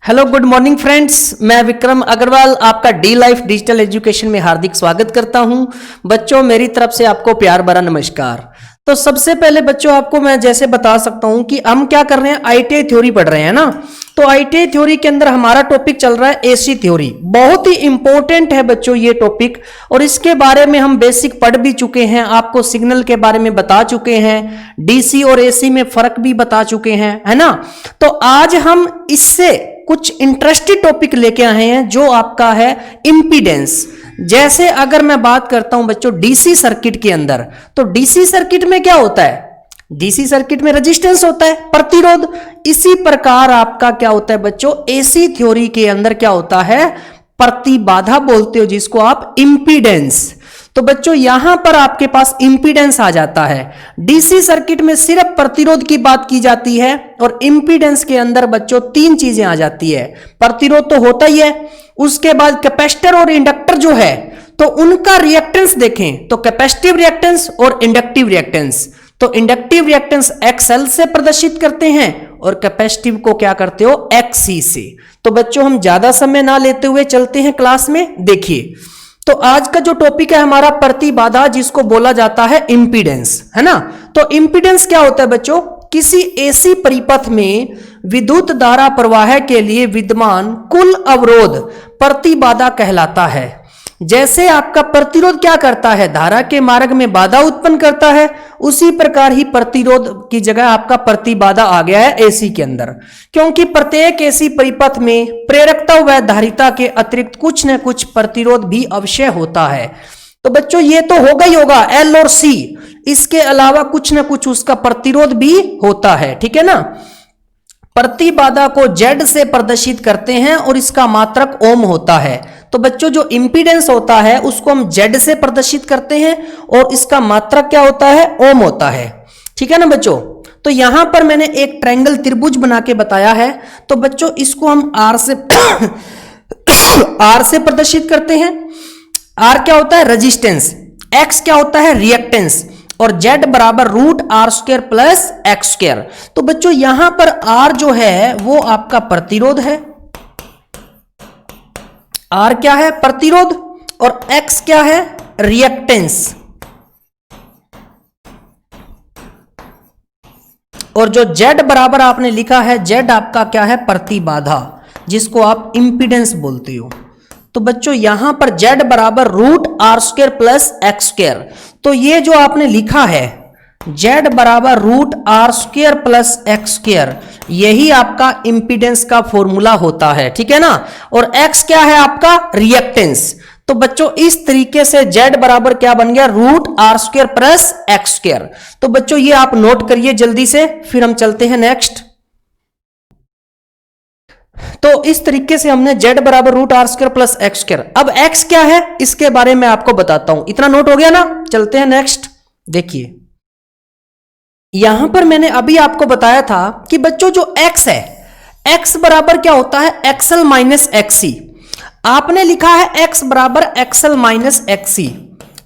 Hello good morning friends, मैं विक्रम अग्रवाल आपका D life digital education में हार्दिक स्वागत करता हूं। बच्चों, मेरी तरफ से आपको प्यार भरा नमस्कार। तो सबसे पहले बच्चों आपको मैं जैसे बता सकता हूं कि हम क्या कर रहे हैं, आईटीआई थ्योरी पढ़ रहे हैं ना। तो आईटीआई थ्योरी के अंदर हमारा टॉपिक चल रहा है एसी थ्योरी। बहुत ही इंपॉर्टेंट है बच्चों ये टॉपिक, और इसके बारे में हम बेसिक पढ़ भी चुके हैं, आपको सिग्नल के बारे में बता चुके हैं, डीसी और एसी में फर्क भी बता चुके हैं, है ना। तो आज हम इससे कुछ इंटरेस्टिंग टॉपिक लेके आए हैं जो आपका है इंपीडेंस। जैसे अगर मैं बात करता हूं बच्चों डीसी सर्किट के अंदर, तो डीसी सर्किट में क्या होता है, डीसी सर्किट में रेजिस्टेंस होता है, प्रतिरोध। इसी प्रकार आपका क्या होता है बच्चों, एसी थ्योरी के अंदर क्या होता है, प्रतिबाधा बोलते हो जिसको आप इंपीडेंस। तो बच्चों यहां पर आपके पास इंपीडेंस आ जाता है। डीसी सर्किट में सिर्फ प्रतिरोध की बात की जाती है, और इंपीडेंस के अंदर बच्चों तीन चीजें आ जाती है। प्रतिरोध तो होता ही है, उसके बाद कैपेसिटर और इंडक्टर जो है तो उनका रिएक्टेंस देखें तो कैपेसिटिव रिएक्टेंस और इंडक्टिव रिएक्टेंस। तो इंडक्टिव रिएक्टेंस XL से प्रदर्शित करते हैं और कैपेसिटिव को क्या करते हो, XC से। तो बच्चों हम ज्यादा समय ना लेते हुए चलते हैं क्लास में। देखिए, तो आज का जो टॉपिक है हमारा प्रतिबाधा, जिसको बोला जाता है इंपीडेंस, है ना। तो इंपीडेंस क्या होता है बच्चों, किसी एसी परिपथ में विद्युत धारा प्रवाह के लिए विद्यमान कुल अवरोध प्रतिबाधा कहलाता है। जैसे आपका प्रतिरोध क्या करता है, धारा के मार्ग में बाधा उत्पन्न करता है, उसी प्रकार ही प्रतिरोध की जगह आपका प्रतिबाधा आ गया है एसी के अंदर। क्योंकि प्रत्येक एसी परिपथ में प्रेरकता व धारिता के अतिरिक्त कुछ न कुछ प्रतिरोध भी अवश्य होता है। तो बच्चों ये तो होगा ही होगा, एल और सी, इसके अलावा कुछ न कुछ उसका प्रतिरोध भी होता है, ठीक है ना। प्रतिबाधा को जेड से प्रदर्शित करते हैं और इसका मात्रक ओम होता है। तो बच्चों जो इंपीडेंस होता है उसको हम जेड से प्रदर्शित करते हैं और इसका मात्रक क्या होता है, ओम होता है, ठीक है ना बच्चों। तो यहां पर मैंने एक ट्रायंगल त्रिभुज बना के बताया है। तो बच्चों इसको हम आर से आर से प्रदर्शित करते हैं। आर क्या होता है, रेजिस्टेंस, एक्स क्या होता है, रिएक्टेंस, और Z बराबर √R² प्लस X²। तो बच्चों यहां पर R जो है वो आपका प्रतिरोध है, R क्या है, प्रतिरोध, और X क्या है, रिएक्टेंस, और जो Z बराबर आपने लिखा है, Z आपका क्या है, प्रतिबाधा, जिसको आप इंपीडेंस बोलते हो। तो बच्चों यहां पर Z बराबर √R² प्लस X²। तो ये जो आपने लिखा है Z बराबर √R² प्लस X², यही आपका इंपीडेंस का फॉर्मूला होता है, ठीक है ना। और X क्या है आपका, रिएक्टेंस। तो बच्चों इस तरीके से Z बराबर क्या बन गया, √R² प्लस X²। तो बच्चों ये आप नोट करिए जल्दी से, फिर हम चलते हैं नेक्स्ट। तो इस तरीके से हमने Z बराबर √R² प्लस X²। अब X क्या है इसके बारे में आपको बताता हूं, इतना नोट हो गया ना। चलते हैं नेक्स्ट। देखिए यहां पर मैंने अभी आपको बताया था कि बच्चों जो X है, X बराबर क्या होता है, XL माइनस XC। आपने लिखा है X बराबर XL माइनस XC।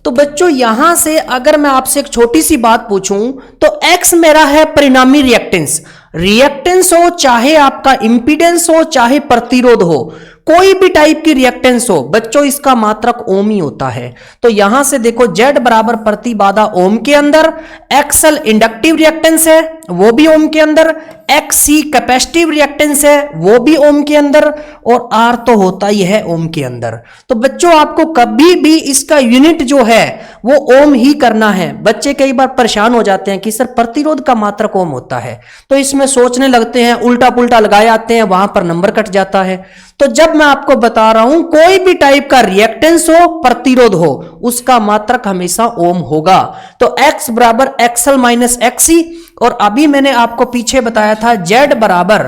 तो बच्चों यहां से अगर मैं आपसे एक छोटी सी बात पूछूं, तो X मेरा है परिणामी रिएक्टेंस। रिएक्टेंस हो चाहे आपका इंपीडेंस हो चाहे प्रतिरोध हो, कोई भी टाइप की रिएक्टेंस हो बच्चों, इसका मात्रक ओम ही होता है। तो यहां से देखो Z बराबर प्रतिबाधा ओम के अंदर, XL इंडक्टिव रिएक्टेंस है वो भी ओम के अंदर, XC कैपेसिटिव रिएक्टेंस है वो भी ओम के अंदर, और R तो होता ही है ओम के अंदर। तो बच्चों आपको कभी भी इसका यूनिट जो है वो ओम ही करना है। बच्चे कई बार परेशान हो जाते हैं कि सर प्रतिरोध का मात्रक ओम होता है, तो इसमें सोचने लगते हैं, उल्टा पुल्टा लगाए आते हैं, वहां पर नंबर कट जाता है। तो जब मैं आपको बता रहा हूं कोई भी टाइप का रिएक्टेंस हो, प्रतिरोध हो, उसका मात्रक हमेशा ओम होगा। तो X बराबर XL माइनस XC, और अभी मैंने आपको पीछे बताया था Z बराबर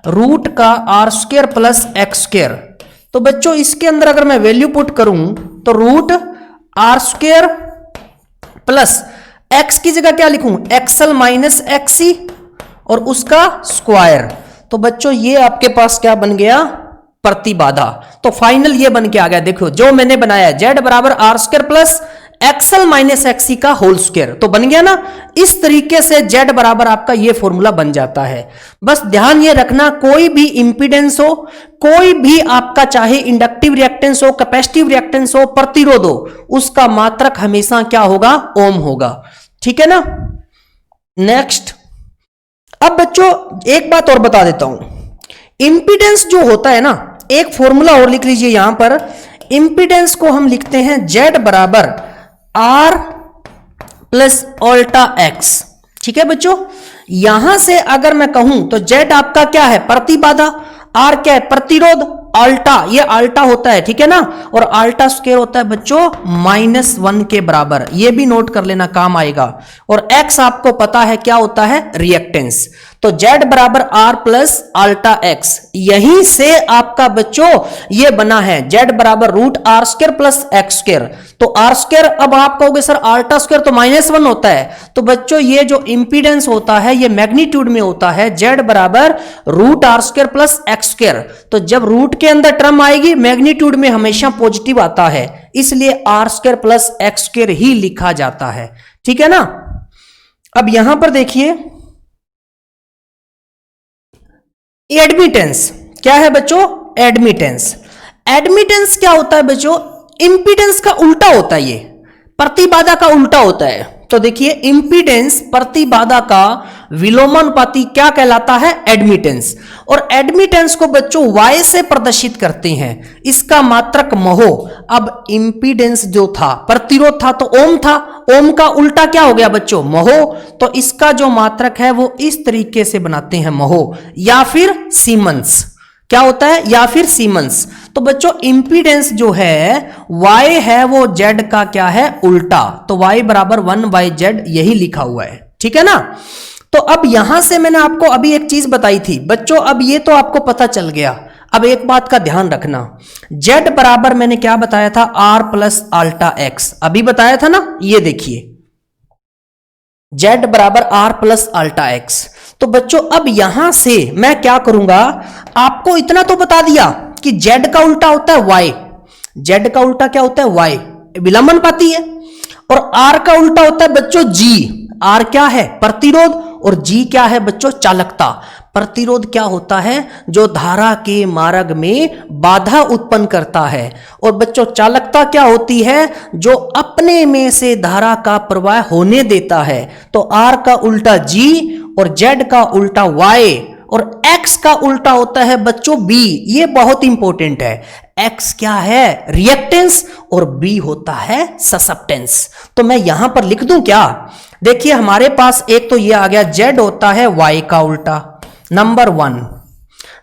√R² प्लस X²। तो बच्चों इसके अंदर अगर मैं वैल्यू पुट करूं तो √R² प्लस X की जगह क्या लिखूं, XL माइनस XC और उसका स्क्वायर। तो बच्चों ये आपके पास क्या बन गया, प्रतिबाधा। तो फाइनल ये बन के आ गया। देखो जो मैंने बनाया Z बराबर R² plus XL minus XC का होल स्क्वायर, तो बन गया ना। इस तरीके से जेड बराबर आपका ये फॉर्मूला बन जाता है। बस ध्यान ये रखना, कोई भी इंपीडेंस हो, कोई भी आपका चाहे इंडक्टिव रिएक्टेंस हो, कैपेसिटिव रिएक्टेंस हो, प्रतिरोध हो, उसका मात्रक हमेशा क्या होगा, ओम होगा। ठीक है ना। नेक्स्ट, अब बच्चों एक बात और बता देता हूं, इंपीडेंस जो होता है ना, एक फॉर्मूला और लिख लीजिए यहां पर। इंपीडेंस को हम लिखते हैं जेड बराबर आर प्लस अल्टा एक्स। ठीक है बच्चों, यहां से अगर मैं कहूं तो जेड आपका क्या है, प्रतिबाधा, आर क्या है, प्रतिरोध, अल्टा, ये अल्टा होता है, ठीक है ना। और अल्टा स्क्वायर होता है बच्चों -1 के बराबर, ये भी नोट कर लेना, काम आएगा। और एक्स आपको पता है क्या होता है, रिएक्टेंस। तो जेड बराबर आर प्लस अल्टा एक्स, यहीं से आपका बच्चों ये बना है जेड बराबर root R square plus x square. तो आर स्क्वायर, अब आप कहोगे सर अल्टा स्क्वायर तो -1 होता है, तो बच्चों ये जो इंपीडेंस होता है ये मैग्नीट्यूड में होता है, जेड बराबर root R square plus x square. तो जब रूट के अंदर टर्म आएगी मैग्नीट्यूड में हमेशा पॉजिटिव आता है, इसलिए R square plus x square ही लिखा जाता है। ठीक है ना। अब यहां पर देखिए एडमिटेंस क्या है बच्चों, एडमिटेंस। एडमिटेंस क्या होता है बच्चों, इंपीडेंस का उल्टा होता है, ये प्रतिबाधा का उल्टा होता है। तो देखिए इंपीडेंस प्रतिबाधा का विलोमानुपाती क्या कहलाता है, एडमिटेंस। और एडमिटेंस को बच्चों y से प्रदर्शित करते हैं, इसका मात्रक महो। अब इंपीडेंस जो था, प्रतिरोध था तो ओम था, ओम का उल्टा क्या हो गया बच्चों, महो। तो इसका जो मात्रक है वो इस तरीके से बनाते हैं, महो या फिर सीमेंस। क्या होता है, या फिर सीमेंस। तो बच्चों इंपीडेंस जो है y है वो z का क्या है, उल्टा। तो y बराबर 1/z यही लिखा हुआ है। ठीक है ना। तो अब यहां से मैंने आपको अभी एक चीज बताई थी बच्चों, अब ये तो आपको पता चल गया। अब एक बात का ध्यान रखना, z बराबर मैंने क्या बताया था, r प्लस अल्टा एक्स, अभी बताया था ना। ये देखिए z बराबर r प्लस अल्टा एक्स। तो बच्चों अब यहां से मैं क्या करूंगा, आपको इतना तो बता दिया कि z का उल्टा होता है y, z का उल्टा क्या होता है, y, विलंबनपाती है। और r का उल्टा होता है बच्चों g, r क्या है, प्रतिरोध, और g क्या है बच्चों, चालकता। प्रतिरोध क्या होता है, जो धारा के मार्ग में बाधा उत्पन्न करता है। और बच्चों चालकता क्या होती है, जो अपने में से धारा का प्रवाह होने देता है। तो r का उल्टा g और z का उल्टा y और x का उल्टा होता है बच्चों b। ये बहुत इंपॉर्टेंट है, x क्या है, रिएक्टेंस, और b होता है ससेप्टेंस। तो मैं यहां पर लिख दूं क्या, देखिए हमारे पास एक तो ये आ गया, z होता है y का उल्टा, नंबर 1।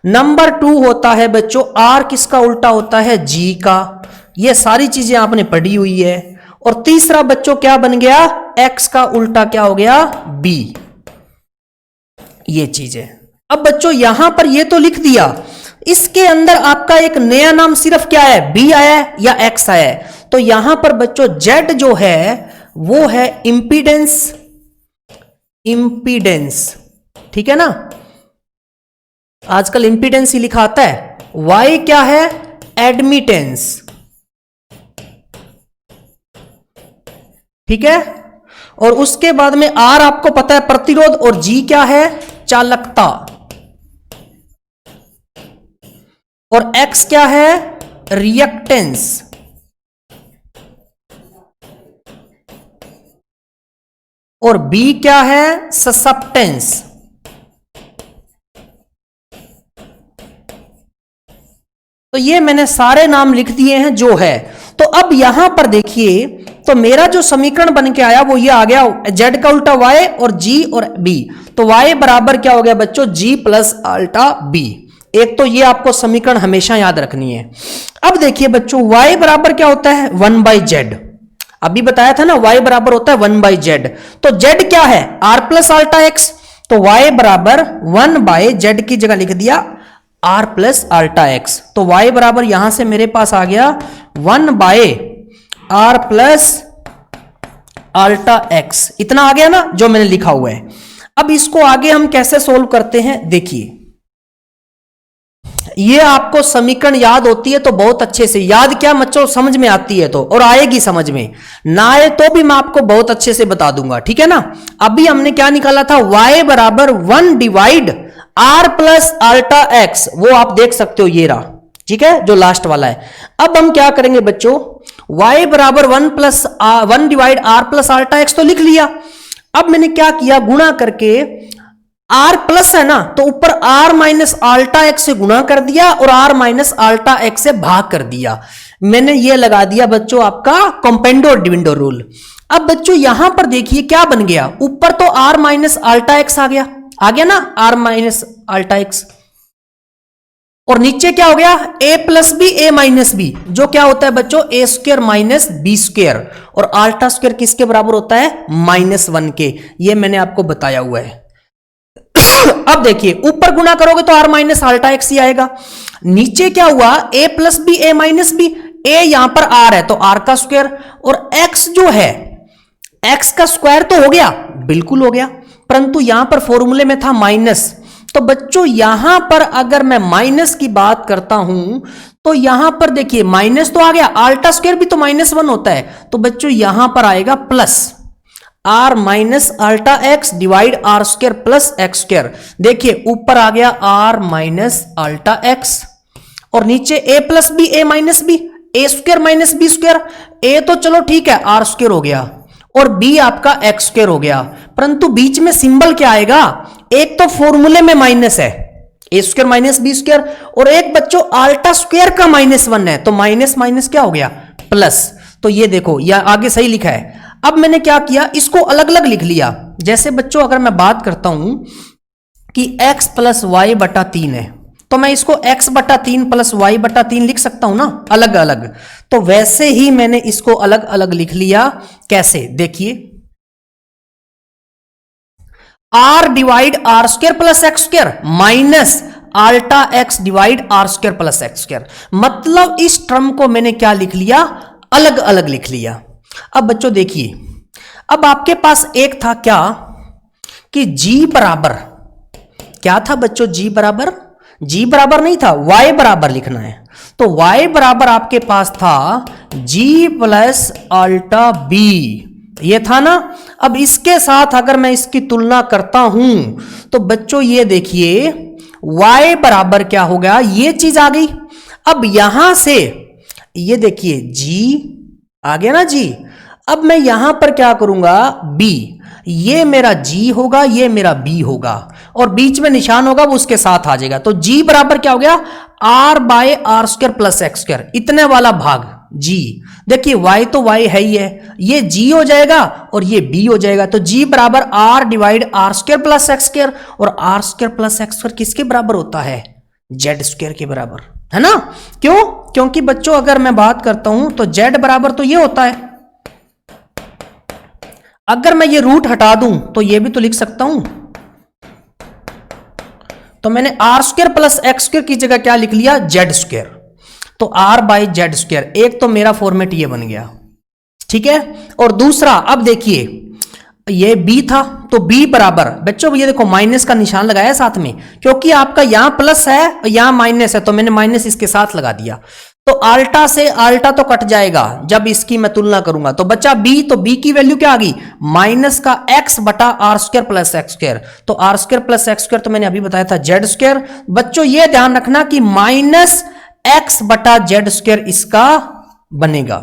नंबर 2 होता है बच्चों r किसका उल्टा होता है, g का। ये सारी चीजें आपने पढ़ी हुई है। और तीसरा बच्चों क्या बन गया, x का उल्टा क्या हो गया, b। ये चीजें अब बच्चों यहां पर ये तो लिख दिया, इसके अंदर आपका एक नया नाम सिर्फ क्या है, b आया है या x आया है। तो यहां पर बच्चों z जो है वो है इंपीडेंस, इंपीडेंस। ठीक है ना, आजकल इंपीडेंस ही लिखा आता है। y क्या है, एडमिटेंस। ठीक है। और उसके बाद में r आपको पता है प्रतिरोध, और g क्या है, चालकता। और x क्या है, रिएक्टेंस। और b क्या है, ससेप्टेंस। तो ये मैंने सारे नाम लिख दिए हैं जो है। तो अब यहां पर देखिए, तो मेरा जो समीकरण बन के आया वो ये आ गया, z का उल्टा y और g और b। तो y बराबर क्या हो गया बच्चों, g प्लस अल्टा b। एक तो ये आपको समीकरण हमेशा याद रखनी है। अब देखिए बच्चों y बराबर क्या होता है, 1/z। अभी बताया था ना y बराबर होता है 1/z। तो z क्या है, r प्लस अल्टा एक्स। तो y बराबर 1/z की जगह लिख दिया r प्लस अल्टा एक्स। तो y बराबर यहां से मेरे पास आ गया 1/r प्लस अल्टा एक्स। इतना आ गया ना जो मैंने लिखा हुआ है। अब इसको आगे हम कैसे सोल्व करते हैं, देखिए ये आपको समीकरण याद होती है तो बहुत अच्छे से याद, क्या बच्चों समझ में आती है तो, और आएगी समझ में, ना आए तो भी मैं आपको बहुत अच्छे से बता दूंगा, ठीक है ना। अभी हमने क्या निकाला था, y बराबर 1 डिवाइड r प्लस अल्टा x, वो आप देख सकते हो, ये रहा, ठीक है, जो लास्ट वाला है। अब हम क्या करेंगे बच्चों, y बराबर 1 डिवाइड r प्लस अल्टा x तो लिख लिया। अब मैंने क्या किया, गुणा करके, r प्लस है ना, तो ऊपर r माइनस अल्टा x से गुणा कर दिया और r माइनस अल्टा x से भाग कर दिया। मैंने ये लगा दिया बच्चों आपका कंपेंडो और डिविडेंडो रूल। अब बच्चों यहां पर देखिए क्या बन गया, ऊपर तो r माइनस अल्टा x आ गया ना, r माइनस अल्टा x, और नीचे क्या हो गया, a plus B A minus B, जो क्या होता है बच्चों A square minus B square, और अल्टा स्क्वायर किसके बराबर होता है, -1 के, ये मैंने आपको बताया हुआ है। अब देखिए ऊपर गुणा करोगे तो r माइनस अल्टा एक्स ही आएगा, नीचे क्या हुआ, a plus B A minus B, a यहां पर r है तो r का स्क्वायर, और x जो है x का स्क्वायर तो हो गया, बिल्कुल हो गया, परंतु यहां पर फॉर्मूले में था माइनस, तो बच्चों यहां पर अगर मैं माइनस की बात करता हूं तो यहां पर देखिए माइनस तो आ गया, अल्टा स्क्वायर भी तो -1 होता है, तो बच्चों यहां पर आएगा प्लस r माइनस अल्टा X divide R square plus x square. देखिए ऊपर आ गया r माइनस अल्टा एक्स, और नीचे a plus B A minus B, A square minus B square, a तो चलो ठीक है r स्क्वायर हो गया, और b आपका एक्स स्क्वायर हो गया, परंतु बीच में सिंबल क्या आएगा, एक तो फॉर्मूले में माइनस है, A square minus B square, और एक बच्चों अल्टा स्क्वायर का -1 है, तो माइनस माइनस क्या हो गया, प्लस। तो ये देखो या आगे सही लिखा है। अब मैंने क्या किया, इसको अलग अलग लिख लिया। जैसे बच्चों अगर मैं बात करता हूं कि x प्लस वाई बटा 3 है, तो मैं इसको x बटा 3 प्लस वाई बटा 3 लिख सकता हूं ना, अलग अलग। तो वैसे ही मैंने इसको अलग अलग लिख लिया। कैसे, देखिए r divide R square plus x square minus अल्टा x divide R square plus x square, मतलब इस टर्म को मैंने क्या लिख लिया, अलग अलग लिख लिया। अब बच्चों देखिए, अब आपके पास एक था क्या कि g बराबर, क्या था बच्चों, g बराबर नहीं था, y बराबर लिखना है, तो y बराबर आपके पास था g प्लस अल्टा b, ये था ना। अब इसके साथ अगर मैं इसकी तुलना करता हूं तो बच्चों ये देखिए y बराबर क्या हो गया, ये चीज आ गई। अब यहां से ये देखिए g आ गया ना g, अब मैं यहां पर क्या करूंगा, b, ये मेरा g होगा, ये मेरा b होगा, और बीच में निशान होगा वो उसके साथ आ जाएगा। तो g बराबर क्या हो गया, r by R square plus x square, इतने वाला भाग g। देखिए y तो y है ही है, ये g हो जाएगा और ये b हो जाएगा, तो g बराबर r divide R square plus x square, और R square plus x square किसके बराबर होता है, z स्क्वायर के बराबर, है ना। क्यों, क्योंकि बच्चों अगर मैं बात करता हूं तो z बराबर तो ये होता है, अगर मैं ये रूट हटा दूं तो ये भी तो लिख सकता हूं, तो मैंने R square plus x square की जगह क्या लिख लिया, जेड स्क्वायर, तो आर बाई जेड स्क्वायर। एक तो मेरा फॉर्मेट ये बन गया, ठीक है। और दूसरा अब देखिए ये b था, तो b बराबर बच्चों ये देखो माइनस का निशान लगाया साथ में, क्योंकि आपका यहां प्लस है और यहां माइनस है, तो मैंने माइनस इसके साथ लगा दिया, तो अल्टा से अल्टा तो कट जाएगा जब इसकी मैं तुलना करूंगा, तो बच्चा b, तो b की वैल्यू क्या आ गई, माइनस का x बटा R square plus x square, तो R square plus x square तो मैंने अभी बताया था जेड स्क्वायर। बच्चों ये ध्यान रखना कि माइनस x बटा जेड स्क्वायर इसका बनेगा,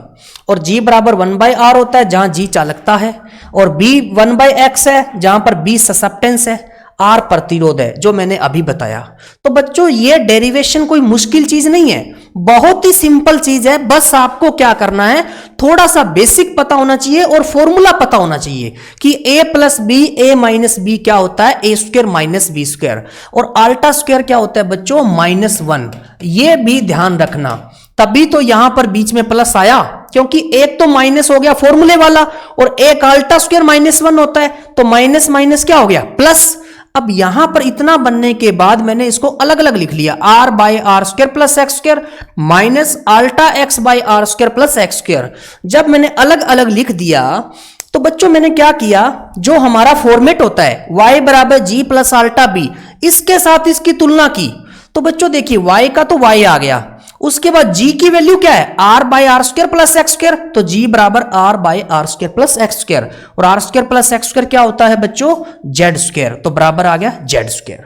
और g बराबर 1/r होता है जहां g चालकता है, और b 1/x है जहां पर b ससेप्टेंस है, r प्रतिरोध है, जो मैंने अभी बताया। तो बच्चों ये डेरिवेशन कोई मुश्किल चीज नहीं है, बहुत ही सिंपल चीज है, बस आपको क्या करना है, थोड़ा सा बेसिक पता होना चाहिए और फॉर्मूला पता होना चाहिए कि a plus B A minus B क्या होता है, A square minus B square, और अल्टा स्क्वायर क्या होता है बच्चों, -1। ये भी ध्यान रखना, तभी तो यहां पर बीच में प्लस आया, क्योंकि एक तो माइनस हो गया फॉर्मूले वाला, और एक अल्टा स्क्वायर -1 होता है, तो माइनस माइनस क्या हो गया, प्लस। अब यहां पर इतना बनने के बाद मैंने इसको अलग अलग लिख लिया, r by R square plus x square minus अल्टा X by R square plus x square. जब मैंने अलग अलग लिख दिया तो बच्चों मैंने क्या किया, जो हमारा फॉर्मेट होता है y बराबर g प्लस अल्टा b, इसके साथ इसकी तुलना की, तो बच्चों देखिए y का तो y आ गया, उसके बाद g की वैल्यू क्या है r by R square plus x square, तो g बराबर r by R square plus x square, और R square plus x square क्या होता है बच्चों z स्क्र, तो बराबर आ गया z स्क्र।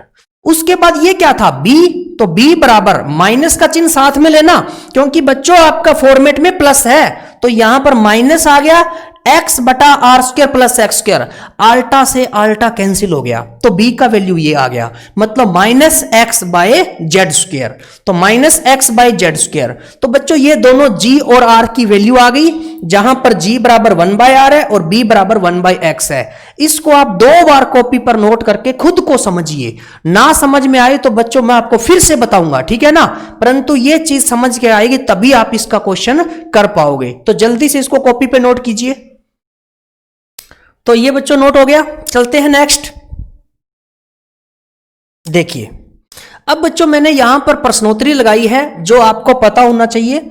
उसके बाद ये क्या था b, तो b बराबर माइनस का चिन्ह साथ में लेना, क्योंकि बच्चों आपका फॉर्मेट में प्लस है तो यहां पर माइनस आ गया, x बटा R square plus x square, आल्टा से आल्टा कैंसिल हो गया, तो b का वैल्यू ये आ गया, मतलब minus X by Z square, तो minus X by Z square. तो बच्चों ये दोनों g और r की वैल्यू आ गई, जहां पर g बराबर 1 बाय आर है और b बराबर 1 बाय एक्स है। इसको आप 2 बार कॉपी पर नोट करके खुद को समझिए, ना समझ में आए तो बच्चों मैं आपको फिर से बताऊंगा, ठीक है ना, परंतु ये चीज समझ के आएगी तभी आप इसका क्वेश्चन कर पाओगे। तो जल्दी से इसको कॉपी पे नोट कीजिए। तो ये बच्चों नोट हो गया, चलते हैं नेक्स्ट। देखिए अब बच्चों मैंने यहां पर प्रश्नोत्तरी लगाई है जो आपको पता होना चाहिए।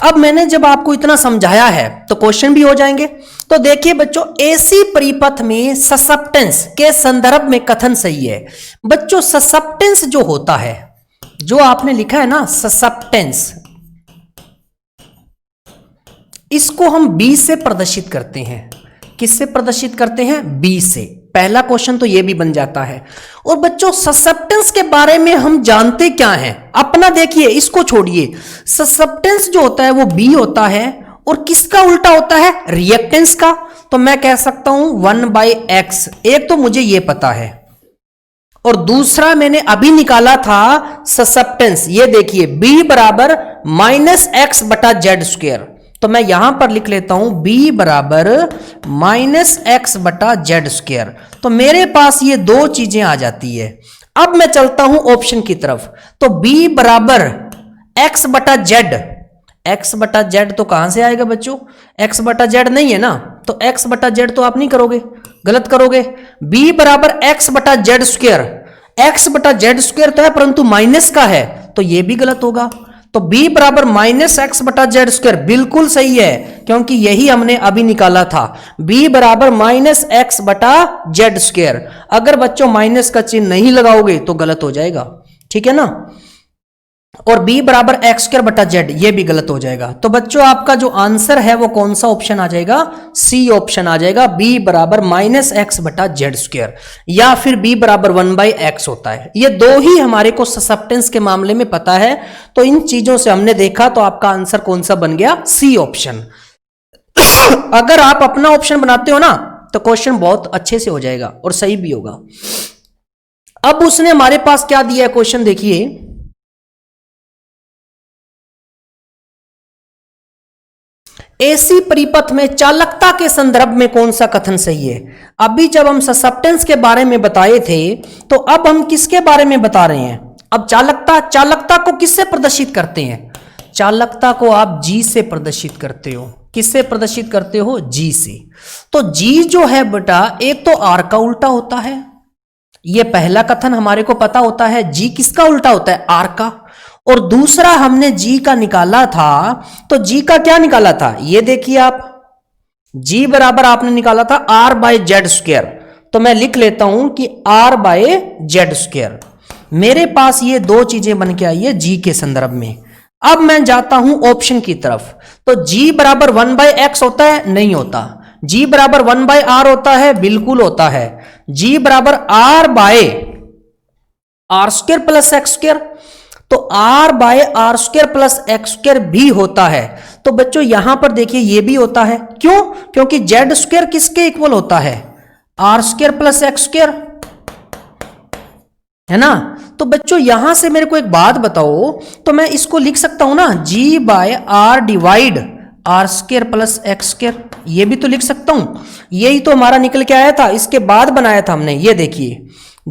अब मैंने जब आपको इतना समझाया है तो क्वेश्चन भी हो जाएंगे। तो देखिए बच्चों एसी परिपथ में ससेप्टेंस के संदर्भ में कथन सही है। बच्चों ससेप्टेंस जो होता है, जो आपने लिखा है ना ससेप्टेंस, इसको हम बी से प्रदर्शित करते हैं। किससे प्रदर्शित करते हैं? बी से। पहला क्वेश्चन तो ये भी बन जाता है। और बच्चों ससेप्टेंस के बारे में हम जानते क्या हैं? अपना देखिए, इसको छोड़िए। ससेप्टेंस जो होता है वो बी होता है, और किसका उल्टा होता है? रिएक्टेंस का। तो मैं कह सकता हूं 1/x। एक तो मुझे ये पता है, और दूसरा मैंने अभी निकाला था ससेप्टेंस, ये देखिए b बराबर -x बटा जेड स्क्वायर। तो मैं यहां पर लिख लेता हूं b बराबर -x बटा जेड स्क्वायर। तो मेरे पास ये दो चीजें आ जाती है। अब मैं चलता हूं ऑप्शन की तरफ। तो b बराबर x बटा जेड, x बटा जेड तो कहां से आएगा बच्चों? x बटा जेड नहीं है ना, तो x बटा जेड तो आप नहीं करोगे, गलत करोगे। b बराबर x बटा जेड स्क्वायर, x बटा जेड स्क्वायर तो है परंतु माइनस का है, तो ये भी गलत होगा। तो b बराबर -x बटा जेड स्क्वायर बिल्कुल सही है, क्योंकि यही हमने अभी निकाला था। b बराबर -x बटा जेड स्क्वायर। अगर बच्चों माइनस का चिन्ह नहीं लगाओगे तो गलत हो जाएगा, ठीक है ना। और b बराबर एक्स स्क्वायर बटा जेड, ये भी गलत हो जाएगा। तो बच्चों आपका जो आंसर है वो कौन सा ऑप्शन आ जाएगा? सी ऑप्शन आ जाएगा, b बराबर -x बटा जेड स्क्वायर, या फिर b बराबर 1/x होता है। ये दो ही हमारे को ससेप्टेंस के मामले में पता है। तो इन चीजों से हमने देखा, तो आपका आंसर कौन सा बन गया? C option. अगर आप अपना ऑप्शन बनाते हो ना तो क्वेश्चन बहुत अच्छे से हो जाएगा और सही भी होगा। अब उसने हमारे पास क्या दिया है क्वेश्चन, देखिए। एसी परिपथ में चालकता के संदर्भ में कौन सा कथन सही है? अभी जब हम ससेप्टेंस के बारे में बताए थे, तो अब हम किसके बारे में बता रहे हैं? अब चालकता को किससे प्रदर्शित करते हैं? चालकता को आप G से प्रदर्शित करते हो। किससे प्रदर्शित करते हो? G से। तो G जो है बेटा, एक तो R का उल्टा होता है, ये पहला कथन हमारे को पता होता है। G किसका उल्टा होता है? R का। और दूसरा हमने G का निकाला था, तो G का क्या निकाला था? ये देखिए आप, G बराबर आपने निकाला था R बाय जेड स्क्वायर। तो मैं लिख लेता हूं कि R बाय जेड स्क्वायर। मेरे पास ये दो चीजें बन के आई है G के संदर्भ में। अब मैं जाता हूं ऑप्शन की तरफ। तो G बराबर 1/x होता है? नहीं होता। G बराबर 1/r होता है? बिल्कुल होता है। G बराबर R by R square plus x square, तो r by R square plus x square भी होता है। तो बच्चों यहां पर देखिए ये भी होता है। क्यों? क्योंकि जेड स्क्वायर किसके इक्वल होता है? R square plus x square, है ना। तो बच्चों यहां से मेरे को एक बात बताओ, तो मैं इसको लिख सकता हूं ना, g by R divide R square plus x square, ये भी तो लिख सकता हूं। यही तो हमारा निकल के आया था, इसके बाद बनाया था हमने। ये देखिए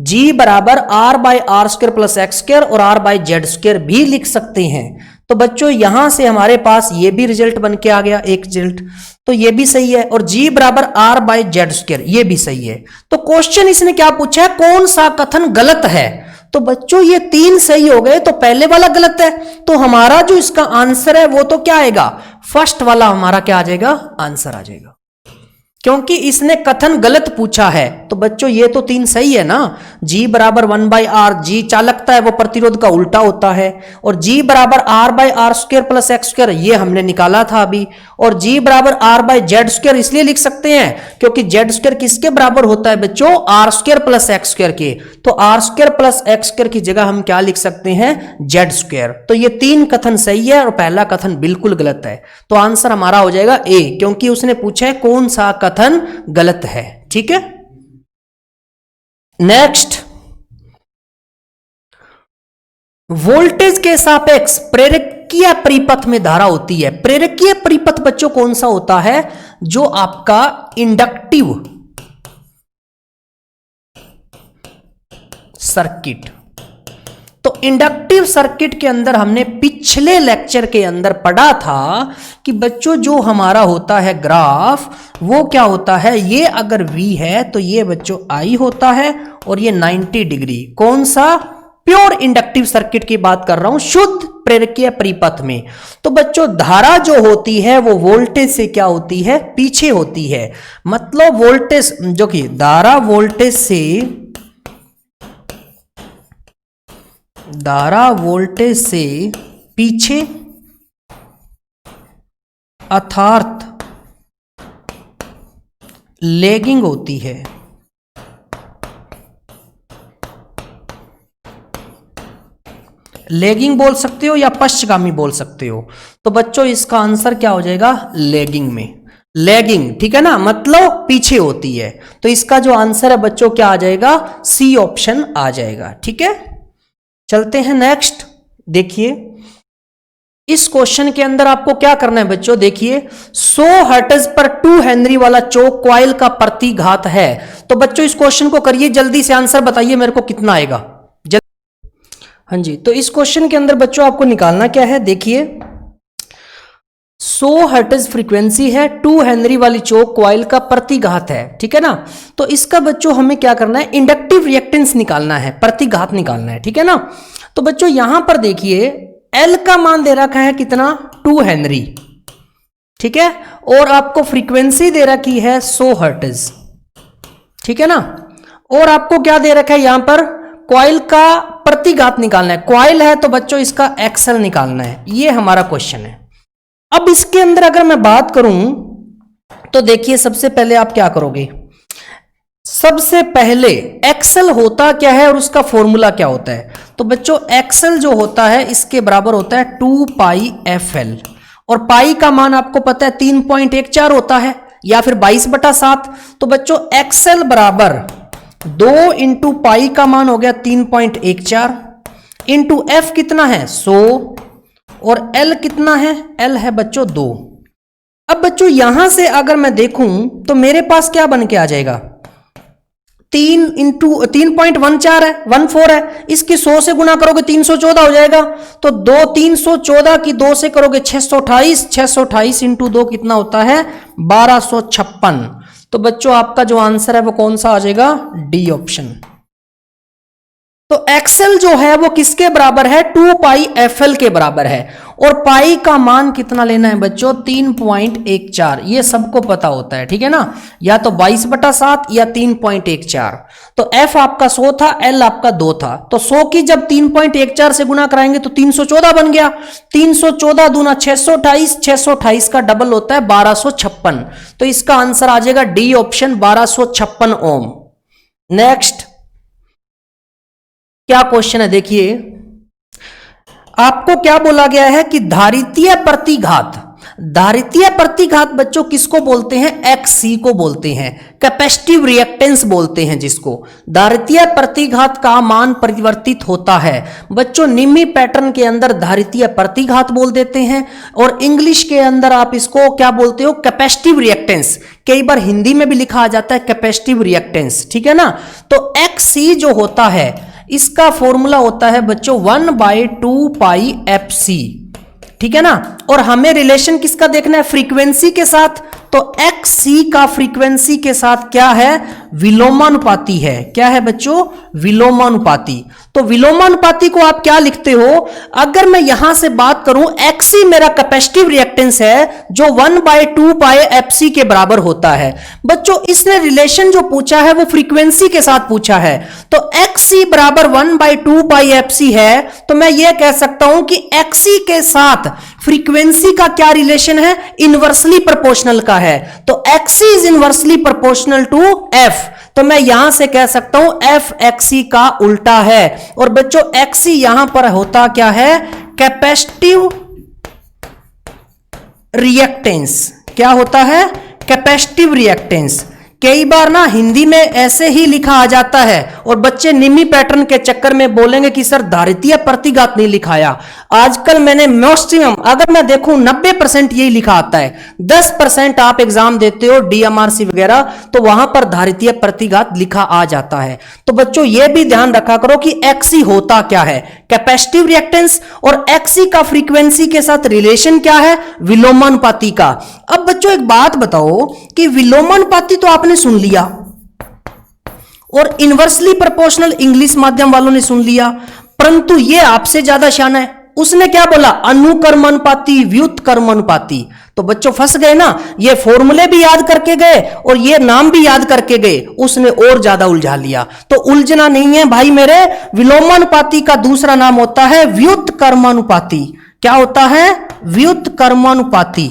g बराबर r by R square plus x square और r बाय जेड स्क्वायर भी लिख सकते हैं। तो बच्चों यहां से हमारे पास ये भी रिजल्ट बन के आ गया, एक रिजल्ट, तो ये भी सही है। और g बराबर r बाय जेड स्क्वायर, ये भी सही है। तो क्वेश्चन इसने क्या पूछा है? कौन सा कथन गलत है? तो बच्चों ये तीन सही हो गए, तो पहले वाला गलत है। तो हमारा जो इसका आंसर है वो तो क्या आएगा? फर्स्ट वाला हमारा क्या आ जाएगा? आंसर आ जाएगा। क्योंकि इसने कथन गलत पूछा है। तो बच्चों ये तो 3 सही है ना, G बराबर 1/r, G चालकता है वो प्रतिरोध का उल्टा होता है, और G बराबर r/r² प्लस x², ये हमने निकाला था अभी, और G बराबर r/z² इसलिए लिख सकते हैं क्योंकि z² किसके बराबर होता है बच्चों, r² प्लस x² के, तो r² प्लस x² की जगह हम क्या लिख सकते हैं, z²। तो ये 3 कथन सही है और पहला कथन बिल्कुल गलत है। तो आंसर हमारा हो जाएगा ए, क्योंकि उसने पूछा है कौन सा कथन गलत है। ठीक है, नेक्स्ट, वोल्टेज के सापेक्ष प्रेरकीय परिपथ में धारा होती है। प्रेरकीय परिपथ बच्चों कौन सा होता है, जो आपका इंडक्टिव सर्किट। तो इंडक्टिव सर्किट के अंदर हमने पिछले लेक्चर के अंदर पढ़ा था कि बच्चों जो हमारा होता है ग्राफ वो क्या होता है, ये अगर V है तो ये बच्चों I होता है, और ये 90 डिग्री, कौन सा, प्योर इंडक्टिव सर्किट की बात कर रहा हूं, शुद्ध प्रेरकीय परिपथ में। तो बच्चों धारा जो होती है वो वोल्टेज से क्या होती है, पीछे होती है। मतलब वोल्टेज जो कि धारा वोल्टेज से पीछे, अर्थात लैगिंग होती है। लैगिंग बोल सकते हो या पश्चगामी बोल सकते हो। तो बच्चों इसका आंसर क्या हो जाएगा, लैगिंग में, लैगिंग, ठीक है ना, मतलब पीछे होती है। तो इसका जो आंसर है बच्चों क्या आ जाएगा, सी ऑप्शन आ जाएगा। ठीक है, चलते हैं नेक्स्ट। देखिए इस क्वेश्चन के अंदर आपको क्या करना है बच्चों, देखिए 100 हर्ट्ज पर 2 हेनरी वाला चौक कॉइल का प्रतिघात है। तो बच्चों इस क्वेश्चन को करिए, जल्दी से आंसर बताइए मेरे को कितना आएगा। हाँ जी, तो इस क्वेश्चन के अंदर बच्चों आपको निकालना क्या है, देखिए 100 हर्ट्ज फ्रीक्वेंसी है, 2 हेनरी वाली चौक कॉइल का प्रतिघात है। ठीक है ना, तो इसका बच्चों हमें क्या करना है, इंडक्टिव रिएक्टेंस निकालना है, प्रतिघात निकालना है। ठीक है ना, तो बच्चों यहां पर देखिए L का मान दे रखा है कितना, 2 हेनरी। ठीक है, और आपको फ्रीक्वेंसी दे रखी है 100 हर्ट्ज। ठीक है ना, और आपको क्या दे रखा है यहां पर, कॉइल का प्रतिघात निकालना है। कॉइल है तो बच्चों इसका एक्सल निकालना है, ये हमारा क्वेश्चन है। अब इसके अंदर अगर मैं बात करूं तो देखिए सबसे पहले आप क्या करोगे, सबसे पहले एक्सल होता क्या है और उसका फॉर्मूला क्या होता है। तो बच्चों एक्सल जो होता है इसके बराबर होता है 2 पाई FL, और पाई का मान आपको पता है 3.14 होता है, या फिर 22/7। तो बच्चों एक्सल बराबर 2 इंटू पाई का मान हो गया 3.14 इंटू F कितना है 100, और L कितना है, L है बच्चों 2। अब बच्चों यहां से अगर मैं देखूं तो मेरे पास क्या बन के आ जाएगा, 3 इंटू 3.14 है, 14 है, इसकी 100 से गुना करोगे 314 हो जाएगा। तो 314 की 2 से करोगे 628, 628 इंटू 2 कितना होता है 1256। तो बच्चों आपका जो आंसर है वो कौन सा आ जाएगा, डी ऑप्शन। तो एक्सल जो है वो किसके बराबर है, 2 पाई FL के बराबर है, और पाई का मान कितना लेना है बच्चों, 3.14। ये सबको पता होता है, ठीक है ना, या तो 22/7 या 3.14। तो F आपका 100 था, L आपका 2 था, तो 100 की जब 3.14 से गुना कराएंगे तो 314 बन गया। 314 दूना 628, 628 का डबल होता है 1256। तो इसका आंसर आ जाएगा डी ऑप्शन, 1256 ओम। नेक्स्ट क्या क्वेश्चन है, देखिए आपको क्या बोला गया है कि धारितीय प्रतिघात, धारितीय प्रतिघात बच्चों किसको बोलते हैं, XC को बोलते हैं, कैपेसिटिव रिएक्टेंस बोलते हैं जिसको। धारितीय प्रतिघात का मान परिवर्तित होता है बच्चों, निम्न पैटर्न के अंदर धारितीय प्रतिघात बोल देते हैं, और इंग्लिश के अंदर आप इसको क्या बोलते हो, कैपेसिटिव रिएक्टेंस। कई बार हिंदी में भी लिखा आ जाता है कैपेसिटिव रिएक्टेंस, ठीक है ना। तो XC जो होता है इसका फॉर्मूला होता है बच्चों 1/2 पाई FC, ठीक है ना। और हमें रिलेशन किसका देखना है, फ्रीक्वेंसी के साथ। तो XC का फ्रीक्वेंसी के साथ क्या है, विलोमानुपाती है। क्या है बच्चों, विलोमानुपाती। तो विलोमानुपाती को आप क्या लिखते हो, अगर मैं यहां से बात करूं XC मेरा कैपेसिटिव रिएक्टेंस है जो 1/2 पाई FC के बराबर होता है। बच्चों इसने रिलेशन जो पूछा है वो फ्रीक्वेंसी के साथ पूछा है, तो XC बराबर 1/2 पाई FC है, तो मैं ये कह सकता हूं कि XC के साथ फ्रीक्वेंसी का क्या रिलेशन है, इनवर्सली प्रोपोर्शनल का है। तो XC is inversely proportional to F, तो मैं यहां से कह सकता हूं F XC का उल्टा है। और बच्चों XC यहां पर होता क्या है, कैपेसिटिव रिएक्टेंस। क्या होता है, कैपेसिटिव रिएक्टेंस। कई बार ना हिंदी में ऐसे ही लिखा आ जाता है और बच्चे निमी पैटर्न के चक्कर में बोलेंगे कि सर धारितीय प्रतिघात नहीं लिखाया। आजकल मैंने मैक्सिमम अगर मैं देखूं 90% यही लिखा आता है, 10% आप एग्जाम देते हो DMRC वगैरह तो वहां पर धारितीय प्रतिघात लिखा आ जाता है। तो बच्चों यह भी ध्यान रखा करो कि XC होता क्या है, कैपेसिटिव रिएक्टेंस, और XC का फ्रीक्वेंसी के साथ रिलेशन क्या है, विलोमानुपाती का। अब बच्चों एक बात बताओ कि विलोमानुपाती तो आपने सुन लिया और इनवर्सली प्रोपोर्शनल इंग्लिश माध्यम वालों ने सुन लिया, परंतु ये आपसे ज्यादा शाना है। उसने क्या बोला, अनुकर्मानुपाती, व्युत्क्रमानुपाती। तो बच्चों फंस गए ना, ये फॉर्मूले भी याद करके गए और ये नाम भी याद करके गए, उसने और ज्यादा उलझा लिया। तो उलझना नहीं है भाई मेरे, विलोमानुपाती का दूसरा नाम होता है व्युत्क्रमानुपाती। क्या होता है, व्युत्क्रमानुपाती,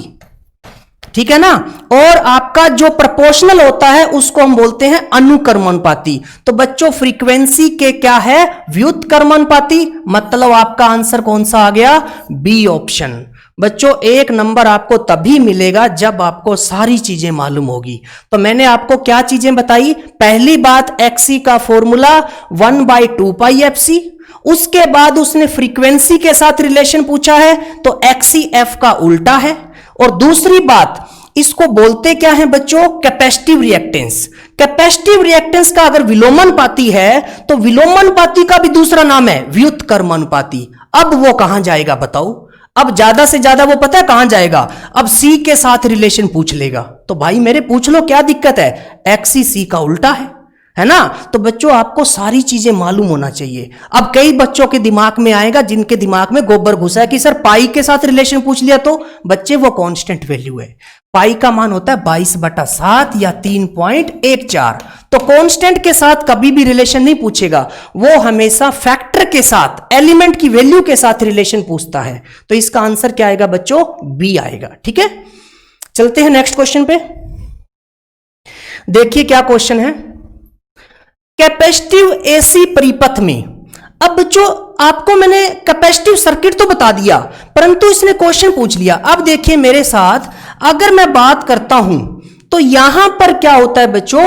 ठीक है ना। और आपका जो प्रोपोर्शनल होता है उसको हम बोलते हैं अनुकर्मानुपाती। तो बच्चों फ्रीक्वेंसी के क्या है, व्युत्क्रमानुपाती, मतलब आपका आंसर कौन सा आ गया, बी ऑप्शन। बच्चों 1 नंबर आपको तभी मिलेगा जब आपको सारी चीजें मालूम होगी। तो मैंने आपको क्या चीजें बताई, पहली बात XC का फॉर्मूला 1/2 पाई FC, उसके बाद उसने फ्रीक्वेंसी के साथ रिलेशन पूछा है तो XC F का उल्टा है, और दूसरी बात इसको बोलते क्या है बच्चों, कैपेसिटिव रिएक्टेंस। कैपेसिटिव रिएक्टेंस का अगर विलोमानुपाती है तो विलोमानुपाती का भी दूसरा नाम है व्युत्क्रमानुपाती। अब वो कहां जाएगा बताओ, अब ज्यादा से ज्यादा वो पता है कहां जाएगा, अब C के साथ रिलेशन पूछ लेगा। तो भाई मेरे पूछ लो क्या दिक्कत है, XC C का उल्टा है ना। तो बच्चों आपको सारी चीजें मालूम होना चाहिए। अब कई बच्चों के दिमाग में आएगा जिनके दिमाग में गोबर घुसा है कि सर पाई के साथ रिलेशन पूछ लिया, तो बच्चे वो कांस्टेंट वैल्यू है, पाई का मान होता है 22/7 या 3.14। तो कांस्टेंट के साथ कभी भी रिलेशन नहीं पूछेगा, वो हमेशा फैक्टर के साथ, एलिमेंट की वैल्यू के साथ रिलेशन पूछता है। तो इसका आंसर क्या आएगा बच्चों, बी आएगा। ठीक है, चलते हैं नेक्स्ट क्वेश्चन पे। देखिए क्या क्वेश्चन है, कैपेसिटिव AC परिपथ में। अब बच्चों आपको मैंने कैपेसिटिव सर्किट तो बता दिया, परंतु इसने क्वेश्चन पूछ लिया। अब देखिए मेरे साथ, अगर मैं बात करता हूं तो यहां पर क्या होता है बच्चों,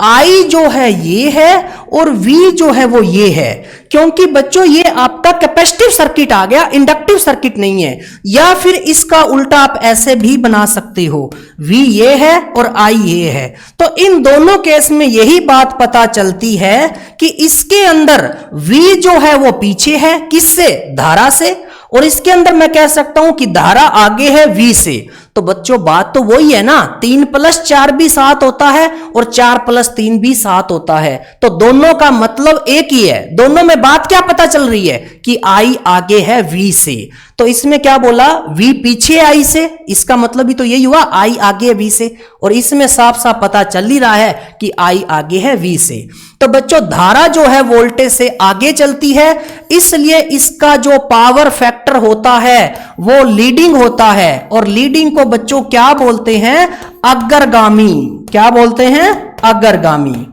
I जो है ये है और V जो है वो ये है, क्योंकि बच्चों ये आपका कैपेसिटिव सर्किट आ गया, इंडक्टिव सर्किट नहीं है। या फिर इसका उल्टा आप ऐसे भी बना सकते हो, V ये है और I ये है। तो इन दोनों केस में यही बात पता चलती है कि इसके अंदर V जो है वो पीछे है, किससे, धारा से, और इसके अंदर मैं कह सकता हूं कि धारा आगे है V से। तो बच्चों बात तो वही है ना, 3 + 4 भी 7 होता है और 4 + 3 भी 7 होता है। तो दोनों का मतलब एक ही है, दोनों में बात क्या पता चल रही है कि I आगे है V से। तो इसमें क्या बोला, V पीछे I से, इसका मतलब भी तो यही हुआ I आगे है V से, और इसमें साफ साफ पता चल ही रहा है कि I आगे है V से। तो बच्चों धारा जो है वोल्टेज से आगे चलती है, इसलिए इसका जो पावर फैक्टर होता है वो लीडिंग होता है, और लीडिंग को बच्चों क्या बोलते हैं, अग्रगामी। क्या बोलते हैं, अग्रगामी।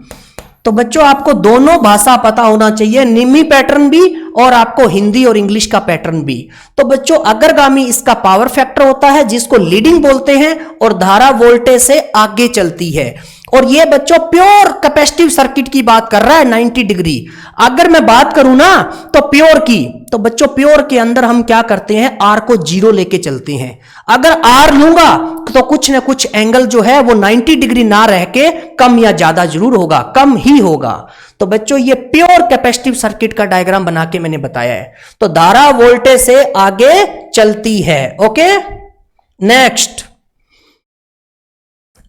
तो बच्चों आपको दोनों भाषा पता होना चाहिए, निमी पैटर्न भी और आपको हिंदी और इंग्लिश का पैटर्न भी। तो बच्चों अग्रगामी इसका पावर फैक्टर होता है जिसको लीडिंग बोलते हैं, और धारा वोल्टेज से आगे चलती है। और ये बच्चों प्योर कैपेसिटिव सर्किट की बात कर रहा है 90 डिग्री। अगर मैं बात करूं ना तो प्योर की, तो बच्चों प्योर के अंदर हम क्या करते हैं, आर को 0 लेके चलते हैं। अगर आर लूंगा तो कुछ ना कुछ एंगल जो है वो 90 डिग्री ना रह के कम या ज्यादा जरूर होगा, कम ही होगा। तो बच्चों ये प्योर कैपेसिटिव सर्किट का डायग्राम बना के मैंने बताया है। तो धारा वोल्टेज से आगे चलती है। ओके, नेक्स्ट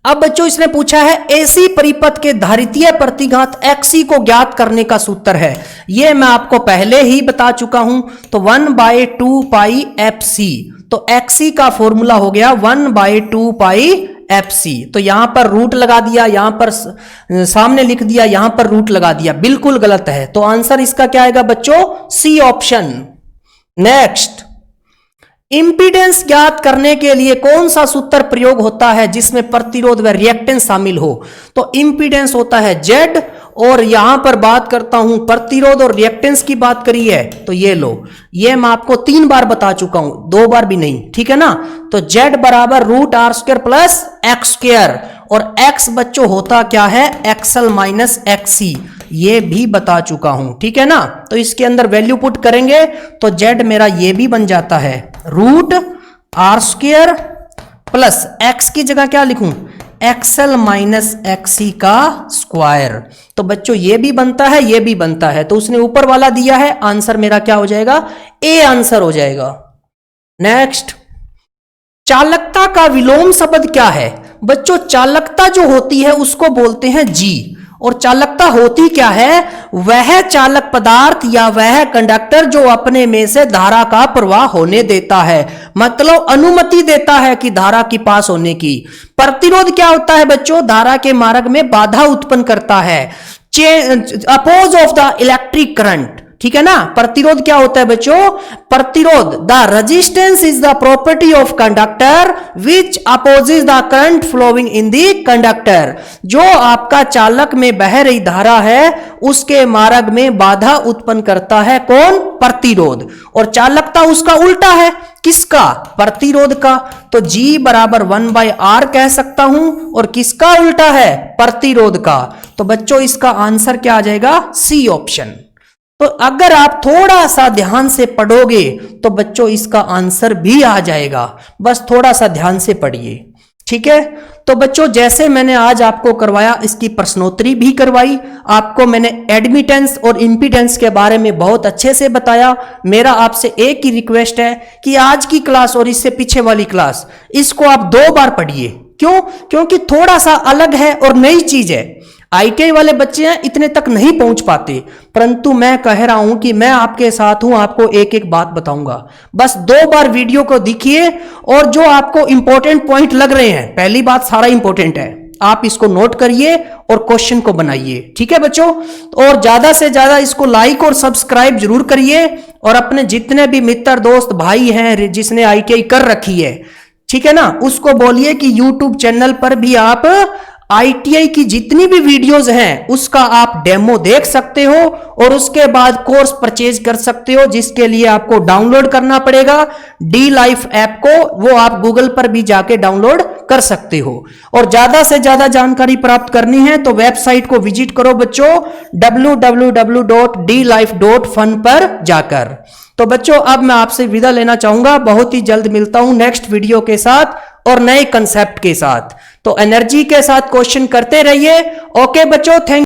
अब बच्चों इसने पूछा है एसी परिपथ के धारितीय प्रतिघात XC को ज्ञात करने का सूत्र है। यह मैं आपको पहले ही बता चुका हूं। तो 1/2 पाई FC, तो XC का फॉर्मूला हो गया 1/2 पाई FC। तो यहां पर रूट लगा दिया, यहां पर सामने लिख दिया, यहां पर रूट लगा दिया, बिल्कुल गलत है। तो आंसर इसका क्या आएगा बच्चों? C option. नेक्स्ट, इंपीडेंस ज्ञात करने के लिए कौन सा सूत्र प्रयोग होता है जिसमें प्रतिरोध व रिएक्टेंस शामिल हो? तो इंपीडेंस होता है Z, और यहां पर बात करता हूं प्रतिरोध और रिएक्टेंस की बात करी है तो ये लो, ये मैं आपको 3 बार बता चुका हूं, 2 बार भी नहीं, ठीक है ना। तो Z बराबर √R² प्लस X², और X बच्चों होता क्या है? XL माइनस XC, ये भी बता चुका हूं, ठीक है ना। तो इसके अंदर वैल्यू पुट करेंगे तो Z मेरा ये भी बन जाता है √R² प्लस X की जगह क्या लिखूं? XL माइनस XC का स्क्वायर। तो बच्चों ये भी बनता है, ये भी बनता है, तो उसने ऊपर वाला दिया है, आंसर मेरा क्या हो जाएगा? ए आंसर हो जाएगा। नेक्स्ट, चालकता का विलोम शब्द क्या है? बच्चों चालकता जो होती है उसको बोलते हैं G, और चालकता होती क्या है? वह चालक पदार्थ या वह कंडक्टर जो अपने में से धारा का प्रवाह होने देता है, मतलब अनुमति देता है कि धारा की पास होने की। प्रतिरोध क्या होता है बच्चों? धारा के मार्ग में बाधा उत्पन्न करता है, oppose of the electric current, ठीक है ना। प्रतिरोध क्या होता है बच्चों? प्रतिरोध, the resistance is the property of conductor which opposes the current flowing in the conductor. जो आपका चालक में बह रही धारा है उसके मार्ग में बाधा उत्पन्न करता है कौन? प्रतिरोध। और चालकता उसका उल्टा है, किसका? प्रतिरोध का। तो G बराबर 1/R कह सकता हूं, और किसका उल्टा है? प्रतिरोध का। तो बच्चों इसका आंसर क्या आ जाएगा? C option. तो अगर आप थोड़ा सा ध्यान से पढ़ोगे तो बच्चों इसका आंसर भी आ जाएगा, बस थोड़ा सा ध्यान से पढ़िए, ठीक है। तो बच्चों जैसे मैंने आज आपको करवाया, इसकी प्रश्नोत्तरी भी करवाई, आपको मैंने एडमिटेंस और इंपीडेंस के बारे में बहुत अच्छे से बताया। मेरा आपसे एक ही रिक्वेस्ट है कि आज की क्लास और इससे पीछे वाली क्लास, इसको आप 2 बार पढ़िए। क्यों? क्योंकि थोड़ा सा अलग है और नई चीज है। ITI वाले बच्चे हैं, इतने तक नहीं पहुंच पाते, परंतु मैं कह रहा हूं कि मैं आपके साथ हूं, आपको एक एक बात बताऊंगा। बस 2 बार वीडियो को देखिए, और जो आपको इंपॉर्टेंट पॉइंट लग रहे हैं, पहली बात सारा इंपॉर्टेंट है, आप इसको नोट करिए और क्वेश्चन को बनाइए, ठीक है बच्चों। और ज्यादा से ज्यादा इसको लाइक और सब्सक्राइब जरूर करिए, और अपने जितने भी मित्र दोस्त भाई हैं जिसने ITI कर रखी है, ठीक है ना, उसको बोलिए कि YouTube चैनल पर भी आप ITI की जितनी भी वीडियोस हैं उसका आप डेमो देख सकते हो, और उसके बाद कोर्स परचेज कर सकते हो, जिसके लिए आपको डाउनलोड करना पड़ेगा D Life ऐप को। वो आप गूगल पर भी जाके डाउनलोड कर सकते हो। और ज्यादा से ज्यादा जानकारी प्राप्त करनी है तो वेबसाइट को विजिट करो बच्चों, www.dlife.fun पर जाकर। तो बच्चों अब मैं आपसे विदा लेना चाहूंगा, बहुत ही जल्द मिलता हूं नेक्स्ट वीडियो के साथ और नए कंसेप्ट के साथ। तो एनर्जी के साथ क्वेश्चन करते रहिए। ओके बच्चों, थैंक